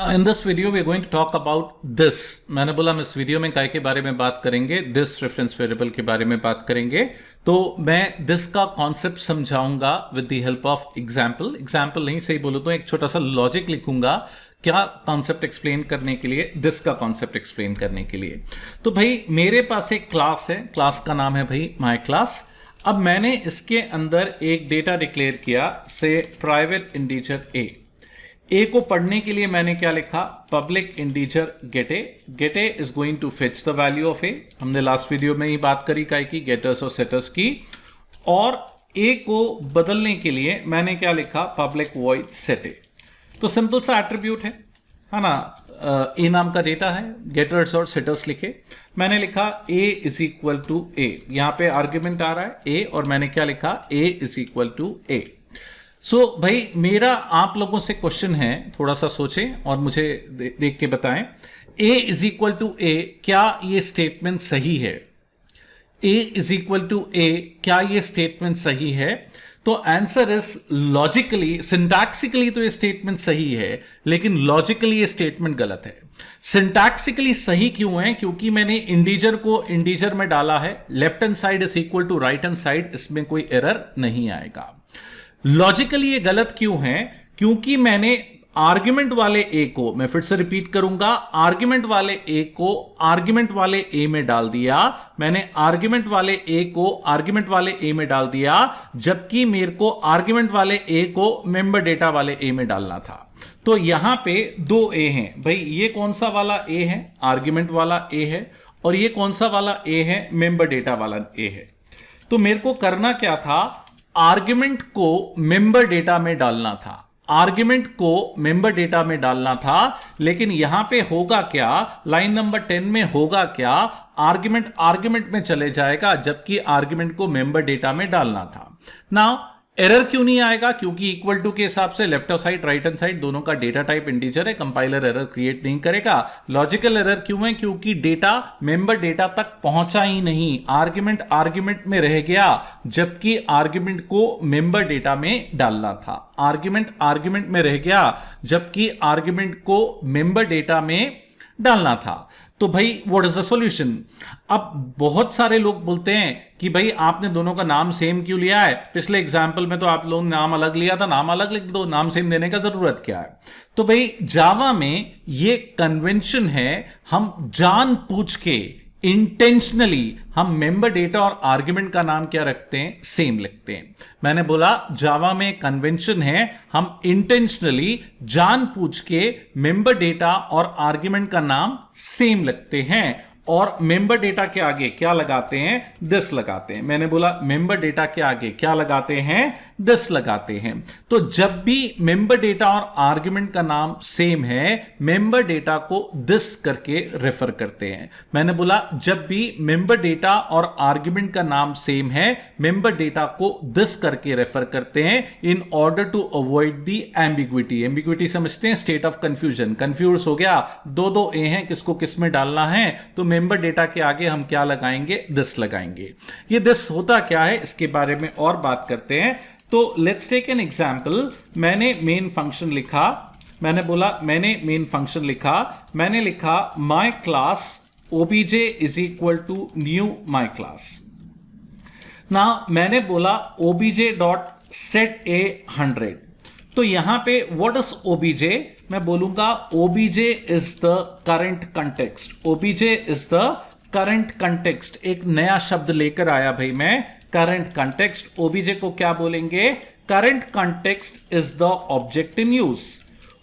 In this video we are going to talk about this. मैंने बोला हम इस वीडियो में काय के बारे में बात करेंगे, दिस रेफरेंस वेरिएबल के बारे में बात करेंगे। तो मैं दिस का कॉन्सेप्ट समझाऊंगा with the help of example नहीं सही बोलूं तो एक छोटा सा लॉजिक लिखूंगा क्या कॉन्सेप्ट एक्सप्लेन करने के लिए, दिस का कॉन्सेप्ट एक्सप्लेन करने के लिए। तो भाई मेरे पास एक क्लास है, क्लास का नाम है भाई माई क्लास। अब मैंने इसके अंदर एक डेटा डिक्लेयर किया से प्राइवेट इंटीजर ए को पढ़ने के लिए मैंने क्या लिखा, public integer get A is going to fetch the value of A. हमने लास्ट वीडियो में ही बात करी काय की, गेटर्स और सेटर्स की। और ए को बदलने के लिए मैंने क्या लिखा, पब्लिक वॉइड सेट ए। तो सिंपल सा एट्रीब्यूट है ना, ए नाम का डेटा है, गेटर्स और सेटर्स लिखे। मैंने लिखा ए इज इक्वल टू ए, यहां पे आर्ग्यूमेंट आ रहा है ए, और मैंने क्या लिखा, ए इज इक्वल टू ए। सो भाई मेरा आप लोगों से क्वेश्चन है, थोड़ा सा सोचें और मुझे देख के बताएं, ए इज इक्वल टू ए, क्या ये स्टेटमेंट सही है? ए इज इक्वल टू ए, क्या ये स्टेटमेंट सही है? तो आंसर इज लॉजिकली, सिंटैक्सिकली तो ये स्टेटमेंट सही है, लेकिन लॉजिकली ये स्टेटमेंट गलत है। सिंटैक्सिकली सही क्यों है? क्योंकि मैंने इंटीजर को इंटीजर में डाला है, left hand side is equal to right hand side, इसमें कोई एरर नहीं आएगा। लॉजिकली ये गलत क्यों है? क्योंकि मैंने आर्ग्यूमेंट वाले ए को, मैं फिर से रिपीट करूंगा, आर्ग्यूमेंट वाले ए को आर्ग्यूमेंट वाले ए में डाल दिया। मैंने आर्ग्यूमेंट वाले ए को आर्ग्यूमेंट वाले ए में डाल दिया, जबकि मेरे को आर्ग्यूमेंट वाले ए को मेंबर डेटा वाले ए में डालना था। तो यहां पे दो ए हैं भाई, ये कौन सा वाला ए है? आर्ग्यूमेंट वाला ए है, और ये कौन सा वाला ए है? मेंबर डेटा वाला ए है। तो मेरे को करना क्या था, आर्ग्यूमेंट को मेंबर डेटा में डालना था, आर्ग्यूमेंट को मेंबर डेटा में डालना था। लेकिन यहां पे होगा क्या, लाइन नंबर 10 में होगा क्या, आर्ग्यूमेंट आर्ग्यूमेंट में चले जाएगा, जबकि आर्ग्यूमेंट को मेंबर डेटा में डालना था। नाउ एरर क्यों नहीं आएगा? क्योंकि इक्वल टू के हिसाब से left hand side right hand side दोनों का डेटा टाइप इंटीजर है, कंपाइलर एरर क्रिएट नहीं करेगा। लॉजिकल एरर क्यों है? क्योंकि डेटा मेंबर डेटा तक पहुंचा ही नहीं, आर्ग्यूमेंट आर्ग्यूमेंट में रह गया, जबकि आर्ग्यूमेंट को मेंबर डेटा में डालना था। आर्ग्यूमेंट आर्ग्यूमेंट में रह गया, जबकि आर्ग्यूमेंट को मेंबर डेटा में डालना था। तो भाई व्हाट इज द सॉल्यूशन? अब बहुत सारे लोग बोलते हैं कि भाई आपने दोनों का नाम सेम क्यों लिया है? पिछले एग्जाम्पल में तो आप लोगों ने नाम अलग लिया था, नाम अलग लिख दो, नाम सेम देने का जरूरत क्या है? तो भाई जावा में ये कन्वेंशन है, हम जानबूझ के इंटेंशनली हम मेंबर डेटा और आर्ग्यूमेंट का नाम क्या रखते हैं, सेम लिखते हैं। मैंने बोला जावा में कन्वेंशन है, हम इंटेंशनली जानबूझ के मेंबर डेटा और आर्ग्यूमेंट का नाम सेम लिखते हैं, और मेंबर डेटा के आगे क्या लगाते हैं, दिस लगाते हैं। मैंने बोला मेंबर डेटा के आगे क्या लगाते हैं, दिस लगाते हैं। तो जब भी मेंबर डेटा और आर्ग्यूमेंट का नाम सेम है, मेंबर डेटा को दिस करके रेफर करते हैं। मैंने बोला जब भी मेंबर डेटा और आर्ग्यूमेंट का नाम सेम है, मेंबर डेटा को दिस करके रेफर करते हैं, in order to avoid the ambiguity. Ambiguity समझते हैं, स्टेट ऑफ कंफ्यूजन, कंफ्यूज हो गया, दो ए हैं, किसको किस में डालना है, तो मेंबर डेटा के आगे हम क्या लगाएंगे, दिस लगाएंगे। ये दिस होता क्या है, इसके बारे में और बात करते हैं। तो लेट्स टेक एन एग्जांपल। मैंने मेन फंक्शन लिखा, मैंने बोला मैंने मेन फंक्शन लिखा, मैंने लिखा my class OBJ is equal to new my class. ना मैंने बोला ओबीजे डॉट सेट ए 100। तो यहां पे व्हाट इज ओबीजे? मैं बोलूंगा OBJ is the current context, OBJ is the current context. एक नया शब्द लेकर आया भाई मैं, करंट कंटेक्स्ट। ओबीजे को क्या बोलेंगे? Current context is the object in use.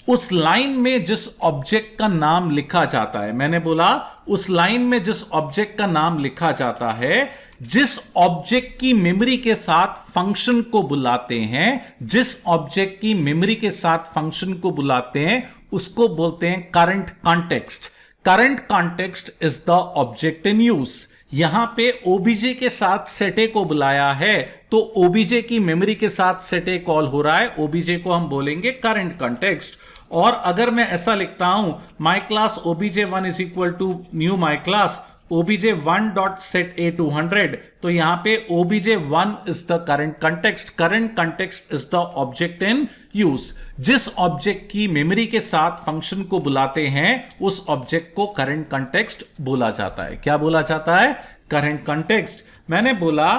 उस लाइन में जिस ऑब्जेक्ट का नाम लिखा जाता है, मैंने बोला उस लाइन में जिस ऑब्जेक्ट का नाम लिखा जाता है, जिस ऑब्जेक्ट की मेमोरी के साथ फंक्शन को बुलाते हैं, जिस ऑब्जेक्ट की मेमोरी के साथ फंक्शन को बुलाते हैं, उसको बोलते हैं current context. Current context is the object in use. यहां पे ओबीजे के साथ सेटे को बुलाया है, तो ओबीजे की मेमोरी के साथ सेटे कॉल हो रहा है, ओबीजे को हम बोलेंगे करंट कॉन्टेक्स्ट। और अगर मैं ऐसा लिखता हूं my class OBJ 1 is equal to new my class, obj1 dot set a 200, तो यहां पे obj1 is the current context is the object in use. जिस ऑब्जेक्ट की मेमोरी के साथ फंक्शन को बुलाते हैं उस ऑब्जेक्ट को करंट कंटेक्स्ट बोला जाता है। क्या बोला जाता है? Current context. मैंने बोला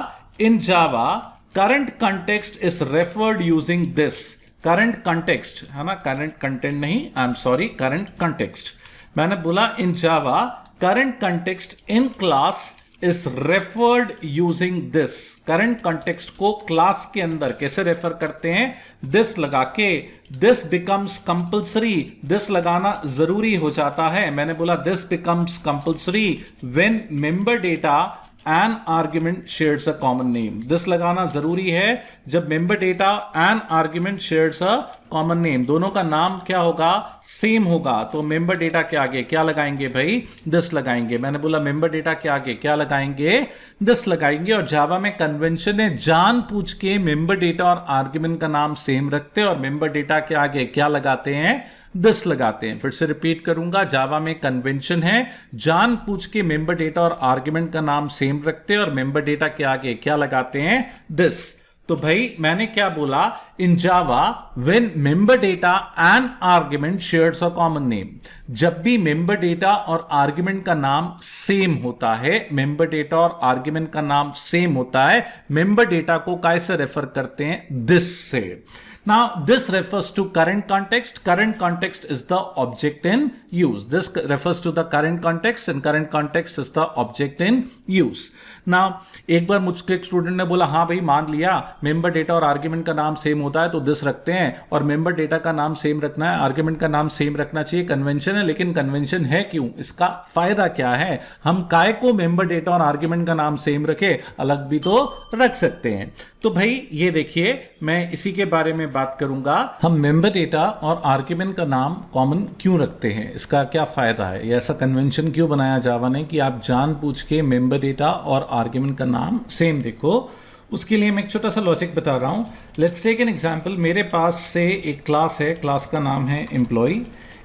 in Java current context is referred using this. Current context है ना, करंट कंटेंट नहीं, I am sorry, current context. मैंने बोला in Java current context in class is referred using this. Current context को class के अंदर कैसे रेफर करते हैं? दिस लगा के। दिस बिकम्स कंपल्सरी, दिस लगाना जरूरी हो जाता है। मैंने बोला this becomes compulsory when member data an argument shares a common name. This लगाना जरूरी है जब member data an argument shares a common name, दोनों का नाम क्या होगा? सेम होगा। तो मेंबर डेटा के आगे क्या लगाएंगे भाई? दिस लगाएंगे। मैंने बोला मेंबर डेटा के आगे क्या लगाएंगे? दिस लगाएंगे। और जावा में कन्वेंशन है जान पूछ के मेंबर डेटा और आर्ग्यूमेंट का नाम सेम रखते हैं और मेंबर डेटा के आगे क्या लगाते हैं? दिस लगाते हैं। फिर से रिपीट करूंगा, जावा में कन्वेंशन है जान पूछ के मेंबर डेटा और आर्ग्यूमेंट का नाम सेम रखते हैं और मेंबर डेटा के आगे क्या लगाते हैं? दिस। तो भाई मैंने क्या बोला? In Java when member data and argument shares a common name. जब भी मेंबर डेटा और आर्ग्यूमेंट का नाम सेम होता है, मेंबर डेटा और आर्ग्यूमेंट का नाम सेम होता है, मेंबर डेटा को कैसे रेफर करते हैं? दिस से। Now, this refers to current context. Current context is the object in use. This refers to the current context and current context is the object in use. Now, एक बार मुझको एक student ने बोला हाँ भाई मान लिया मेंबर डेटा और आर्ग्यूमेंट का नाम सेम होता है तो दिस रखते हैं और मेंबर डेटा का नाम सेम रखना है, आर्ग्यूमेंट का नाम सेम रखना चाहिए, कन्वेंशन है। लेकिन कन्वेंशन है क्यों? इसका फायदा क्या है? हम काय को मेंबर डेटा और आर्ग्यूमेंट का नाम सेम रखे, अलग भी तो रख सकते हैं। तो भाई ये देखिए मैं इसी के बारे में बात करूंगा। हम मेंबर डेटा और आर्ग्यूमेंट का नाम कॉमन क्यों रखते हैं, इसका क्या फायदा है, ये ऐसा कन्वेंशन क्यों बनाया जावा ने कि आप जान पूछ के मेंबर डेटा और आर्ग्यूमेंट का नाम सेम देखो। उसके लिए मैं एक छोटा सा लॉजिक बता रहा हूं। Let's take an example. मेरे पास से एक क्लास है, क्लास का नाम है एम्प्लॉय।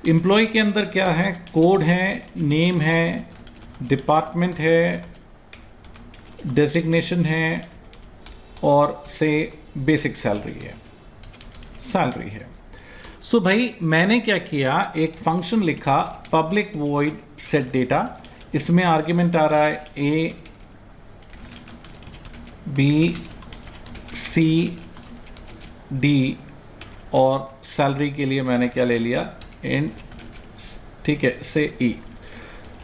एम्प्लॉय के अंदर क्या है? कोड है, नेम है, डिपार्टमेंट है, डेजिग्नेशन है और से बेसिक सैलरी है। सो भाई मैंने क्या किया, एक फंक्शन लिखा पब्लिक वॉइड सेट डेटा। इसमें आर्ग्यूमेंट आ रहा है ए बी सी डी और सैलरी के लिए मैंने क्या ले लिया? इन, ठीक है, से ई।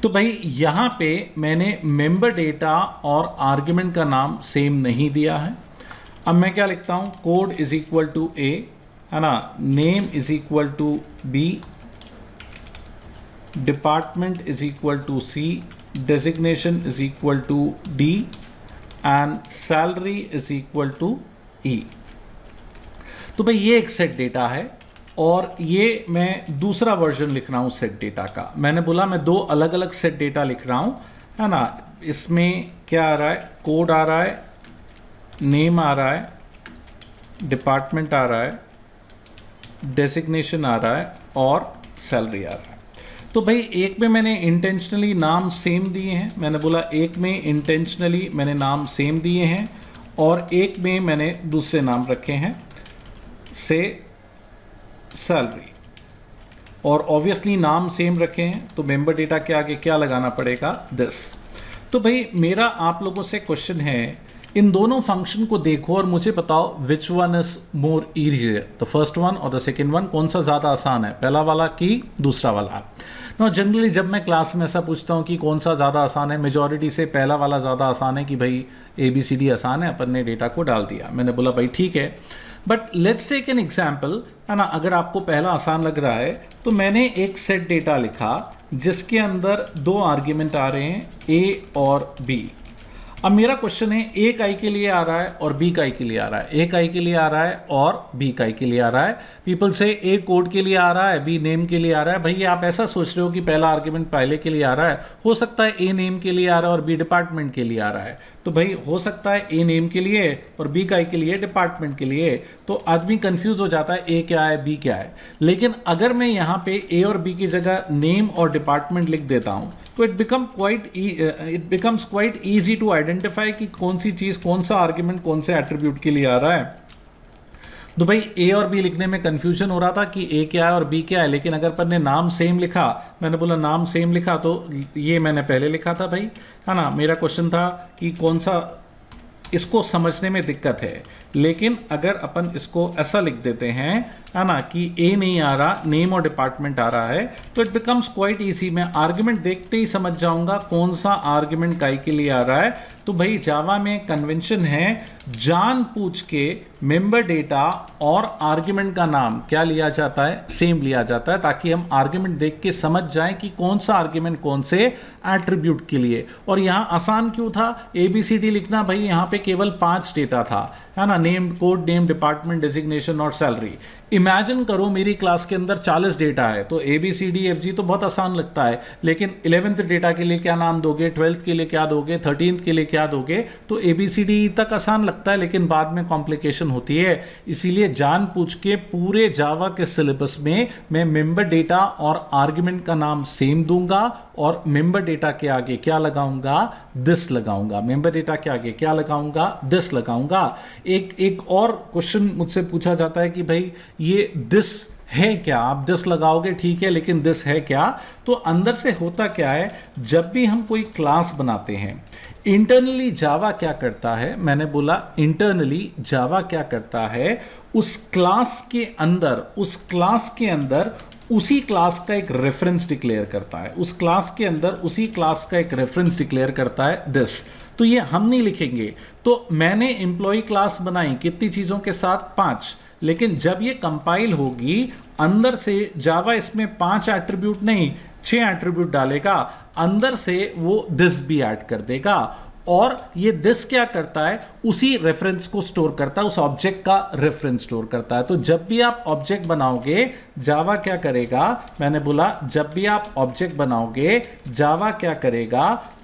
तो भाई यहां पे मैंने मेंबर डेटा और आर्ग्यूमेंट का नाम सेम नहीं दिया है। अब मैं क्या लिखता हूं? Code is equal to A, है ना, name is equal to B, department is equal to C, designation is equal to D and salary is equal to E. तो भाई ये एक सेट डेटा है और ये मैं दूसरा वर्जन लिख रहा हूं सेट डेटा का। मैंने बोला मैं दो अलग अलग सेट डेटा लिख रहा हूं, है ना। इसमें क्या आ रहा है? कोड आ रहा है, नेम आ रहा है, डिपार्टमेंट आ रहा है, डेजिग्नेशन आ रहा है और सैलरी आ रहा है। तो भाई एक में मैंने इंटेंशनली नाम सेम दिए हैं। मैंने बोला एक में इंटेंशनली मैंने नाम सेम दिए हैं और एक में मैंने दूसरे नाम रखे हैं, से सैलरी। और ऑब्वियसली नाम सेम रखे हैं तो मेंबर डेटा के आगे क्या लगाना पड़ेगा? दिस। तो भाई मेरा आप लोगों से क्वेश्चन है, इन दोनों फंक्शन को देखो और मुझे बताओ which one is more easier, the first one और द सेकेंड वन, कौन सा ज़्यादा आसान है, पहला वाला कि दूसरा वाला? नो जनरली जब मैं क्लास में ऐसा पूछता हूँ कि कौन सा ज़्यादा आसान है, मेजॉरिटी से पहला वाला ज़्यादा आसान है कि भाई ABCD आसान है, अपन ने डेटा को डाल दिया। मैंने बोला भाई ठीक है, but let's take an example, है ना। अगर आपको पहला आसान लग रहा है तो मैंने एक सेट डेटा लिखा जिसके अंदर दो आर्ग्यूमेंट आ रहे हैं A और B। अब मेरा क्वेश्चन है ए काई के लिए आ रहा है और बी काई के लिए आ रहा है, ए काई के लिए आ रहा है और बी काई के लिए आ रहा है। पीपल से ए कोड के लिए आ रहा है, बी नेम के लिए आ रहा है। भाई आप ऐसा सोच रहे हो कि पहला आर्ग्यूमेंट पहले के लिए आ रहा है, हो सकता है ए नेम के लिए आ रहा है और बी डिपार्टमेंट के लिए आ रहा है। तो भाई हो सकता है ए नेम के लिए और बी काय के लिए, डिपार्टमेंट के लिए, तो आदमी कंफ्यूज हो जाता है ए क्या है बी क्या है। लेकिन अगर मैं यहां पे ए और बी की जगह नेम और डिपार्टमेंट लिख देता हूं तो it becomes quite easy to identify कि कौन सी चीज, कौन सा आर्ग्यूमेंट कौन से एट्रीब्यूट के लिए आ रहा है। तो भाई ए और बी लिखने में कंफ्यूजन हो रहा था कि ए क्या है और बी क्या है, लेकिन अगर अपन ने नाम सेम लिखा, मैंने बोला नाम सेम लिखा, तो ये मैंने पहले लिखा था भाई, है ना। मेरा क्वेश्चन था कि कौन सा, इसको समझने में दिक्कत है। लेकिन अगर अपन इसको ऐसा लिख देते हैं, है ना, कि ए नहीं आ रहा, नेम और डिपार्टमेंट आ रहा है, तो इट बिकम्स क्वाइट इजी। मैं आर्ग्यूमेंट देखते ही समझ जाऊंगा कौन सा आर्ग्यूमेंट काय के लिए आ रहा है। तो भाई जावा में कन्वेंशन है जानबूझ के मेंबर डेटा और आर्ग्यूमेंट का नाम क्या लिया जाता है, सेम लिया जाता है, ताकि हम आर्ग्यूमेंट देख के समझ जाएं कि कौन सा आर्ग्यूमेंट कौन से एट्रीब्यूट के लिए। और यहां आसान क्यों था ABCD लिखना, भाई यहां पे केवल 5 डेटा था, है ना, name, code name, department, designation और सैलरी। इमेजिन करो मेरी क्लास के अंदर 40 डेटा है, तो ABCDFG तो बहुत आसान लगता है, लेकिन 11th डेटा के लिए क्या नाम दोगे, 12th के लिए क्या दोगे, 13th के लिए क्या दोगे। तो ABCD तक आसान लगता है, लेकिन बाद में कॉम्प्लिकेशन होती है। इसीलिए जानबूझ के पूरे जावा के सिलेबस में मैं मेंबर डेटा और आर्ग्यूमेंट का नाम सेम दूंगा, और मेंबर डेटा के आगे क्या लगाऊंगा, दिस लगाऊंगा। मेंबर डेटा के आगे क्या लगाऊंगा, दिस लगाऊंगा। एक और क्वेश्चन मुझसे पूछा जाता है कि भाई ये दिस है क्या, आप दिस लगाओगे ठीक है, लेकिन दिस है क्या। तो अंदर से होता क्या है, जब भी हम कोई क्लास बनाते हैं, इंटरनली जावा क्या करता है, मैंने बोला इंटरनली जावा क्या करता है, उस क्लास के अंदर उसी क्लास का एक रेफरेंस डिक्लेयर करता है, उस क्लास के अंदर उसी क्लास का एक रेफरेंस डिक्लेयर करता है दिस। तो ये हम नहीं लिखेंगे। तो मैंने एम्प्लॉय क्लास बनाई कितनी चीजों के साथ, 5, लेकिन जब ये कंपाइल होगी अंदर से जावा इसमें 5 एट्रीब्यूट नहीं 6 एट्रीब्यूट डालेगा, अंदर से वो दिस भी ऐड कर देगा। और ये दिस क्या करता है, उसी रेफरेंस को स्टोर करता है, उस ऑब्जेक्ट का रेफरेंस स्टोर करता है। तो जब भी आप ऑब्जेक्ट बनाओगे जावा क्या करेगा, मैंने बोला जब भी आप ऑब्जेक्ट बनाओगे जावा क्या करेगा,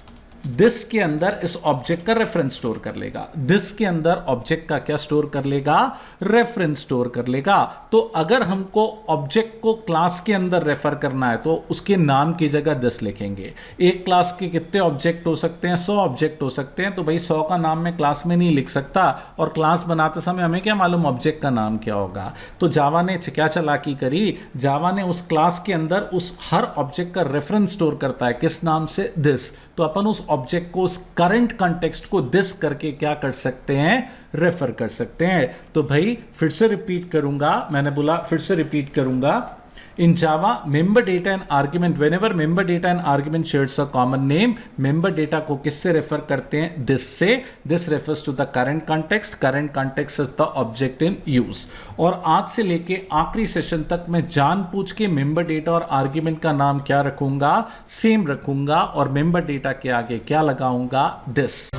दिस के अंदर इस ऑब्जेक्ट का रेफरेंस स्टोर कर लेगा। दिस के अंदर ऑब्जेक्ट का क्या स्टोर कर लेगा, रेफरेंस स्टोर कर लेगा। तो अगर हमको ऑब्जेक्ट को क्लास के अंदर रेफर करना है तो उसके नाम की जगह दिस लिखेंगे। एक क्लास के कितने ऑब्जेक्ट हो सकते हैं, 100 ऑब्जेक्ट हो सकते हैं। तो भाई 100 का नाम मैं क्लास में नहीं लिख सकता, और क्लास बनाते समय हमें क्या मालूम ऑब्जेक्ट का नाम क्या होगा। तो जावा ने क्या चालाकी करी, जावा ने उस क्लास के अंदर उस हर ऑब्जेक्ट का रेफरेंस स्टोर करता है, किस नाम से, दिस। तो अपन उस ऑब्जेक्ट को, उस करंट कॉन्टेक्स्ट को दिस करके क्या कर सकते हैं, रेफर कर सकते हैं। तो भाई फिर से रिपीट करूंगा, मैंने बोला फिर से रिपीट करूंगा। In Java, member data and argument, whenever member data and argument shares a common name, member data को किससे रेफर करते हैं, this से। This refers to the current context is the object in use। और आज से लेके आखिरी सेशन तक मैं जानबूझ के member data और argument का नाम क्या रखूंगा, सेम रखूंगा, और member data के आगे क्या लगाऊंगा, this।